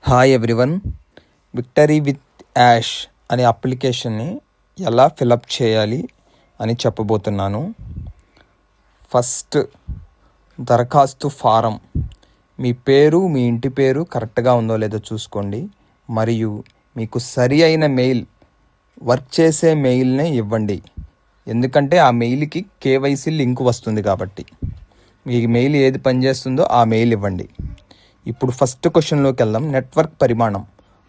Hi everyone. Victory with Yash అనే అప్లికేషన్ని ఎలా ఫిలప్ చేయాలి అని చెప్పబోతున్నాను. ఫస్ట్ దరఖాస్తు ఫారం, మీ పేరు మీ ఇంటి పేరు కరెక్ట్గా ఉందో లేదో చూసుకోండి. మరియు మీకు సరి అయిన మెయిల్, వర్క్ చేసే మెయిల్నే ఇవ్వండి. ఎందుకంటే ఆ మెయిల్కి కేవైసీ లింక్ వస్తుంది కాబట్టి మీ మెయిల్ ఏది పనిచేస్తుందో ఆ మెయిల్ ఇవ్వండి. ఇప్పుడు ఫస్ట్ క్వశ్చన్లోకి వెళ్దాం. నెట్వర్క్ పరిమాణం.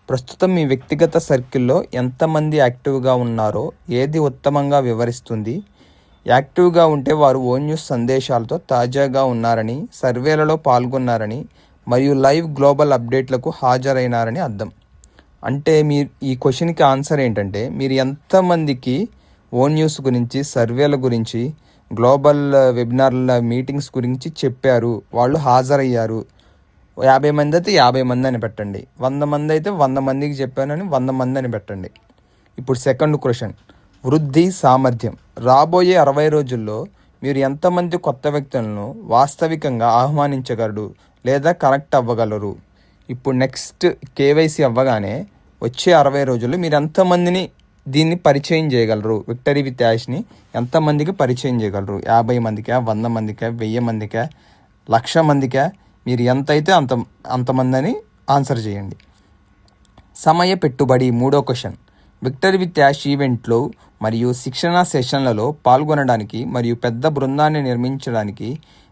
ప్రస్తుతం మీ వ్యక్తిగత సర్కిల్లో ఎంతమంది యాక్టివ్గా ఉన్నారో ఏది ఉత్తమంగా వివరిస్తుంది. యాక్టివ్గా ఉంటే వారు ఓ న్యూస్ సందేశాలతో తాజాగా ఉన్నారని, సర్వేలలో పాల్గొన్నారని మరియు లైవ్ గ్లోబల్ అప్డేట్లకు హాజరైనారని అర్థం. అంటే ఈ క్వశ్చన్కి ఆన్సర్ ఏంటంటే, మీరు ఎంతమందికి ఓ న్యూస్ గురించి, సర్వేల గురించి, గ్లోబల్ వెబినార్ల మీటింగ్స్ గురించి చెప్పారు, వాళ్ళు హాజరయ్యారు. 50 మంది అయితే 50 మంది అని పెట్టండి. 100 మంది అయితే 100 మందికి చెప్పానని 100 మంది అని పెట్టండి. ఇప్పుడు సెకండ్ క్వశ్చన్, వృద్ధి సామర్థ్యం. రాబోయే 60 రోజుల్లో మీరు ఎంతమంది కొత్త వ్యక్తులను వాస్తవికంగా ఆహ్వానించగలరు లేదా కనెక్ట్ అవ్వగలరు. ఇప్పుడు నెక్స్ట్ కేవైసీ అవ్వగానే వచ్చే 60 రోజుల్లో మీరు ఎంతమందిని దీన్ని పరిచయం చేయగలరు, విక్టరీ విత్ యాష్ని ఎంతమందికి పరిచయం చేయగలరు. 50 మందికా, 100 మందికా, 1000 మందికా, 1,00,000 మందికా, మీరు ఎంత అయితే అంతమంది అని ఆన్సర్ చేయండి. సమయ పెట్టుబడి. మూడో క్వశ్చన్, విక్టరీ విత్ యాష్ ఈవెంట్లు మరియు శిక్షణా సెషన్లలో పాల్గొనడానికి మరియు పెద్ద బృందాన్ని నిర్మించడానికి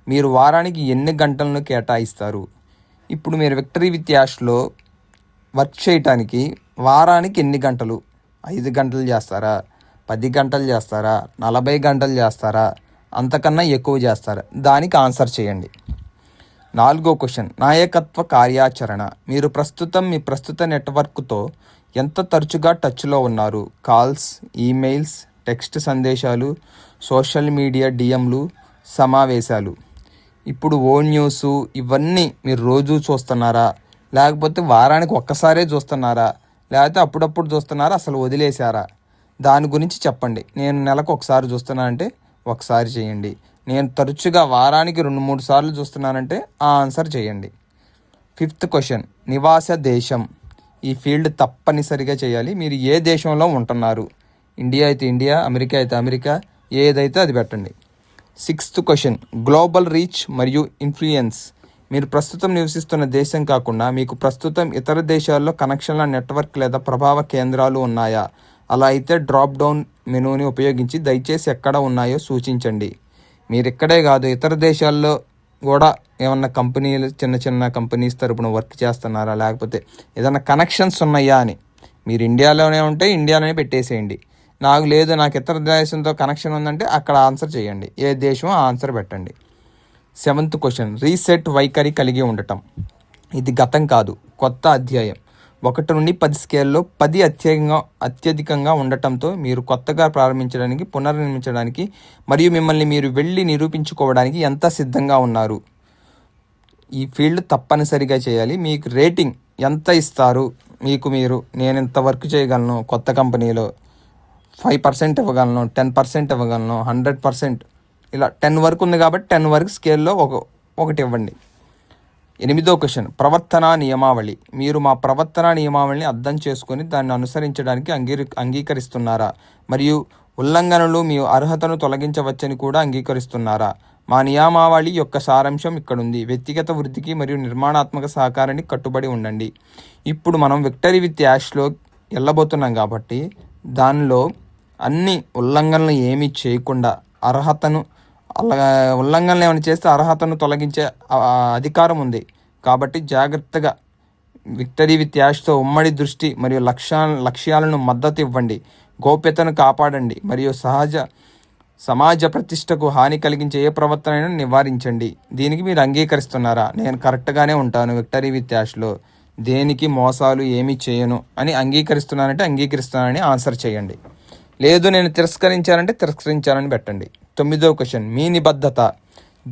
మీరు వారానికి ఎన్ని గంటలను కేటాయిస్తారు. ఇప్పుడు మీరు విక్టరీ విత్ యాష్లో వర్క్ చేయటానికి వారానికి ఎన్ని గంటలు? 5 గంటలు చేస్తారా, 10 గంటలు చేస్తారా, 40 గంటలు చేస్తారా, అంతకన్నా ఎక్కువ చేస్తారా? దానికి ఆన్సర్ చేయండి. నాలుగో క్వశ్చన్, నాయకత్వ కార్యాచరణ. మీరు ప్రస్తుతం మీ ప్రస్తుత నెట్వర్క్తో ఎంత తరచుగా టచ్లో ఉన్నారు? కాల్స్, ఈమెయిల్స్, టెక్స్ట్ సందేశాలు, సోషల్ మీడియా డిఎంలు, సమావేశాలు. ఇప్పుడు ఓ న్యూస్ ఇవన్నీ మీరు రోజు చూస్తున్నారా, లేకపోతే వారానికి ఒక్కసారే చూస్తున్నారా, లేకపోతే అప్పుడప్పుడు చూస్తున్నారా, అసలు వదిలేశారా? దాని గురించి చెప్పండి. నేను నెలకు ఒకసారి చూస్తున్నానంటే ఒకసారి చేయండి. నేను తరచుగా వారానికి 2-3 సార్లు చూస్తున్నానంటే ఆ ఆన్సర్ చేయండి. ఫిఫ్త్ క్వశ్చన్, నివాస దేశం. ఈ ఫీల్డ్ తప్పనిసరిగా చేయాలి. మీరు ఏ దేశంలో ఉంటున్నారు? ఇండియా అయితే ఇండియా, అమెరికా అయితే అమెరికా, ఏదైతే అది పెట్టండి. సిక్స్త్ క్వశ్చన్, గ్లోబల్ రీచ్ మరియు ఇన్ఫ్లుయెన్స్. మీరు ప్రస్తుతం నివసిస్తున్న దేశం కాకుండా మీకు ప్రస్తుతం ఇతర దేశాల్లో కనెక్షన్ల నెట్వర్క్ లేదా ప్రభావ కేంద్రాలు ఉన్నాయా? అలా అయితే డ్రాప్ డౌన్ మెనూని ఉపయోగించి దయచేసి ఎక్కడ ఉన్నాయో సూచించండి. మీరు ఇక్కడే కాదు, ఇతర దేశాల్లో కూడా ఏమన్నా కంపెనీలు, చిన్న చిన్న కంపెనీస్ తరపున వర్క్ చేస్తున్నారా, లేకపోతే ఏదైనా కనెక్షన్స్ ఉన్నాయా అని. మీరు ఇండియాలోనే ఉంటే ఇండియాలోనే పెట్టేసేయండి. నాకు లేదు, నాకు ఇతర దేశంతో కనెక్షన్ ఉందంటే అక్కడ ఆన్సర్ చేయండి. ఏ దేశమో ఆన్సర్ పెట్టండి. సెవెంత్ క్వశ్చన్, రీసెట్ వైఖరి కలిగి ఉండటం. ఇది గతం కాదు, కొత్త అధ్యాయం. 1 నుండి 10 స్కేల్లో 10 అత్యధికంగా ఉండటంతో మీరు కొత్తగా ప్రారంభించడానికి, పునర్నిర్మించడానికి మరియు మిమ్మల్ని మీరు వెళ్ళి నిరూపించుకోవడానికి ఎంత సిద్ధంగా ఉన్నారు. ఈ ఫీల్డ్ తప్పనిసరిగా చేయాలి. మీకు రేటింగ్ ఎంత ఇస్తారు? నేను ఇంత వర్క్ చేయగలను, కొత్త కంపెనీలో 5% ఇవ్వగలను, 10% ఇవ్వగలను, 100%, ఇలా 10 వరకు ఉంది కాబట్టి 10 వరకు స్కేల్లో ఒకటి ఇవ్వండి. 8వ క్వశ్చన్, ప్రవర్తనా నియమావళి. మీరు మా ప్రవర్తనా నియమావళిని అర్థం చేసుకొని దాన్ని అనుసరించడానికి అంగీకరిస్తున్నారా? మరియు ఉల్లంఘనలు మీ అర్హతను తొలగించవచ్చని కూడా అంగీకరిస్తున్నారా? మా నియమావళి యొక్క సారాంశం ఇక్కడుంది. వ్యక్తిగత వృద్ధికి మరియు నిర్మాణాత్మక సహకారానికి కట్టుబడి ఉండండి. ఇప్పుడు మనం విక్టరీ విత్ యాష్లో వెళ్ళబోతున్నాం కాబట్టి దానిలో అన్ని ఉల్లంఘనలు ఏమీ చేయకుండా, ఉల్లంఘనలు ఏమైనా చేస్తే అర్హతను తొలగించే అధికారం ఉంది. కాబట్టి జాగ్రత్తగా విక్టరీ విత్ యాష్తో ఉమ్మడి దృష్టి మరియు లక్ష్యాలను మద్దతు ఇవ్వండి. గోప్యతను కాపాడండి మరియు సమాజ ప్రతిష్టకు హాని కలిగించే ఏ ప్రవర్తనను నివారించండి. దీనికి మీరు అంగీకరిస్తున్నారా? నేను కరెక్ట్గానే ఉంటాను, విక్టరీ విత్ యాష్లో దేనికి మోసాలు ఏమీ చేయను అని అంగీకరిస్తున్నానంటే అంగీకరిస్తున్నానని ఆన్సర్ చేయండి. లేదు, నేను తిరస్కరించానని పెట్టండి. 9వ క్వశ్చన్, మీ నిబద్ధత.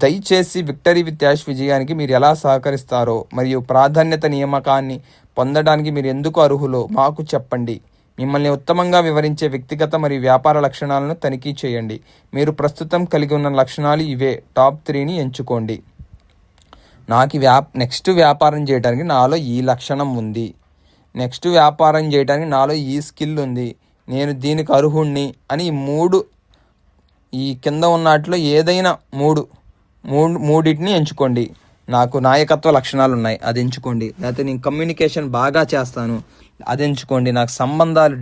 దయచేసి విక్టరీ విత్ యాష్ విజయానికి మీరు ఎలా సహకరిస్తారో మరియు ప్రాధాన్యత నియామకాన్ని పొందడానికి మీరు ఎందుకు అర్హులో మాకు చెప్పండి. మిమ్మల్ని ఉత్తమంగా వివరించే వ్యక్తిగత మరియు వ్యాపార లక్షణాలను తనిఖీ చేయండి. మీరు ప్రస్తుతం కలిగి ఉన్న లక్షణాలు ఇవే. టాప్ 3ని ఎంచుకోండి. నాకు నెక్స్ట్ వ్యాపారం చేయడానికి నాలో ఈ లక్షణం ఉంది, నెక్స్ట్ వ్యాపారం చేయడానికి నాలో ఈ స్కిల్ ఉంది, నేను దీనికి అర్హుణ్ణి అని ఈ కింద ఉన్నట్లో ఏదైనా మూడింటిని ఎంచుకోండి. నాకు నాయకత్వ లక్షణాలు ఉన్నాయి, అది ఎంచుకోండి. లేకపోతే నేను కమ్యూనికేషన్ బాగా చేస్తాను, అది ఎంచుకోండి. నాకు సంబంధాలు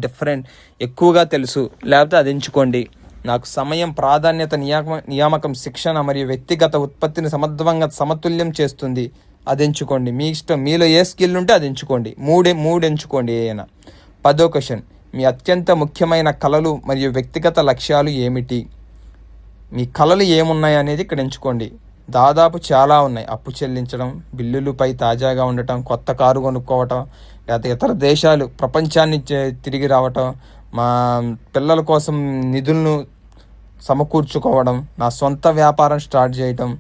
ఎక్కువగా తెలుసు, లేకపోతే అది ఎంచుకోండి. నాకు సమయం, ప్రాధాన్యత, నియామకం, శిక్షణ మరియు వ్యక్తిగత ఉత్పత్తిని సమతుల్యం చేస్తుంది, అది ఎంచుకోండి. మీ ఇష్టం, మీలో ఏ స్కిల్ ఉంటే అది ఎంచుకోండి. మూడు ఎంచుకోండి ఏదైనా. 10వ క్వశ్చన్, మీ అత్యంత ముఖ్యమైన కళలు మరియు వ్యక్తిగత లక్ష్యాలు ఏమిటి? మీ కళలు ఏమున్నాయి అనేది ఇక్కడ ఎంచుకోండి. దాదాపు చాలా ఉన్నాయి. అప్పు చెల్లించడం, బిల్లులపై తాజాగా ఉండటం, కొత్త కారు కొనుక్కోవటం, లేకపోతే ఇతర దేశాలు, ప్రపంచాన్ని తిరిగి రావటం, మా పిల్లల కోసం నిధులను సమకూర్చుకోవడం, నా సొంత వ్యాపారం స్టార్ట్ చేయటం,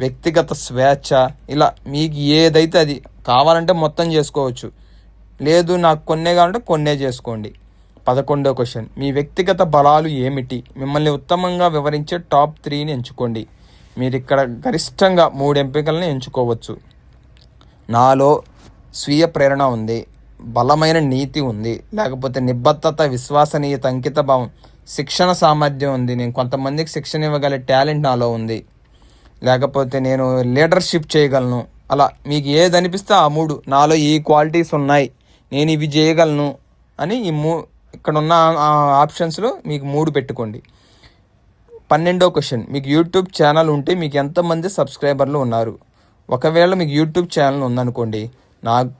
వ్యక్తిగత స్వేచ్ఛ. ఇలా మీకు ఏదైతే అది కావాలంటే మొత్తం చేసుకోవచ్చు, లేదు నాకు కొన్నే కావాలంటే కొన్నే చేసుకోండి. 11వ క్వశ్చన్, మీ వ్యక్తిగత బలాలు ఏమిటి? మిమ్మల్ని ఉత్తమంగా వివరించే టాప్ 3ని ఎంచుకోండి. మీరు ఇక్కడ గరిష్టంగా 3 ఎంపికలను ఎంచుకోవచ్చు. నాలో స్వీయ ప్రేరణ ఉంది, బలమైన నీతి ఉంది, లేకపోతే నిబద్ధత, విశ్వసనీయత, అంకిత భావం, శిక్షణ సామర్థ్యం ఉంది, నేను కొంతమందికి శిక్షణ ఇవ్వగల టాలెంట్ నాలో ఉంది, లేకపోతే నేను లీడర్షిప్ చేయగలను. అలా మీకు ఏది అనిపిస్తే ఆ 3, నాలో ఈ క్వాలిటీస్ ఉన్నాయి, నేను ఇవి చేయగలను అని ఇక్కడ ఉన్న ఆప్షన్స్లో మీకు 3 పెట్టుకోండి. 12వ క్వశ్చన్, మీకు యూట్యూబ్ ఛానల్ ఉంటే మీకు ఎంతమంది సబ్స్క్రైబర్లు ఉన్నారు? ఒకవేళ మీకు యూట్యూబ్ ఛానల్ ఉందనుకోండి, నాకు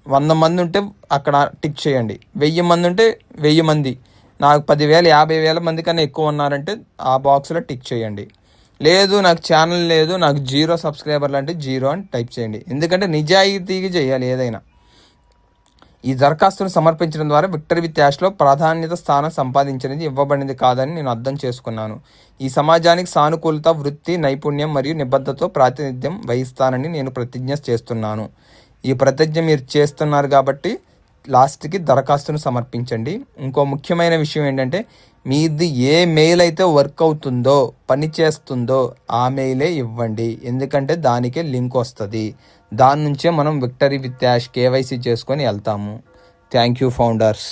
100 మంది ఉంటే అక్కడ టిక్ చేయండి. 1000 మంది ఉంటే 1000 మంది, నాకు 10,000 50,000 మంది కన్నా ఎక్కువ ఉన్నారంటే ఆ బాక్స్లో టిక్ చేయండి. లేదు నాకు ఛానల్ లేదు, నాకు 0 సబ్స్క్రైబర్లు అంటే 0 అని టైప్ చేయండి. ఎందుకంటే నిజాయితీగా చేయాలి ఏదైనా. ఈ దరఖాస్తును సమర్పించడం ద్వారా విక్టరీ విత్ యాష్లో ప్రాధాన్యత స్థానం సంపాదించినది ఇవ్వబడినది కాదని నేను అర్థం చేసుకున్నాను. ఈ సమాజానికి సానుకూలత, వృత్తి నైపుణ్యం మరియు నిబద్ధతతో ప్రాతినిధ్యం వహిస్తానని నేను ప్రతిజ్ఞ చేస్తున్నాను. ఈ ప్రతిజ్ఞ మీరు చేస్తున్నారు కాబట్టి లాస్ట్కి దరఖాస్తును సమర్పించండి. ఇంకో ముఖ్యమైన విషయం ఏంటంటే, మీది ఏ మెయిల్ అయితే వర్క్ అవుతుందో, పని చేస్తుందో ఆ మెయిలే ఇవ్వండి. ఎందుకంటే దానికే లింక్ వస్తుంది, దాని నుంచే మనం విక్టరీ విత్ యాష్ కేవైసీ చేసుకొని వెళ్తాము. Thank you founders.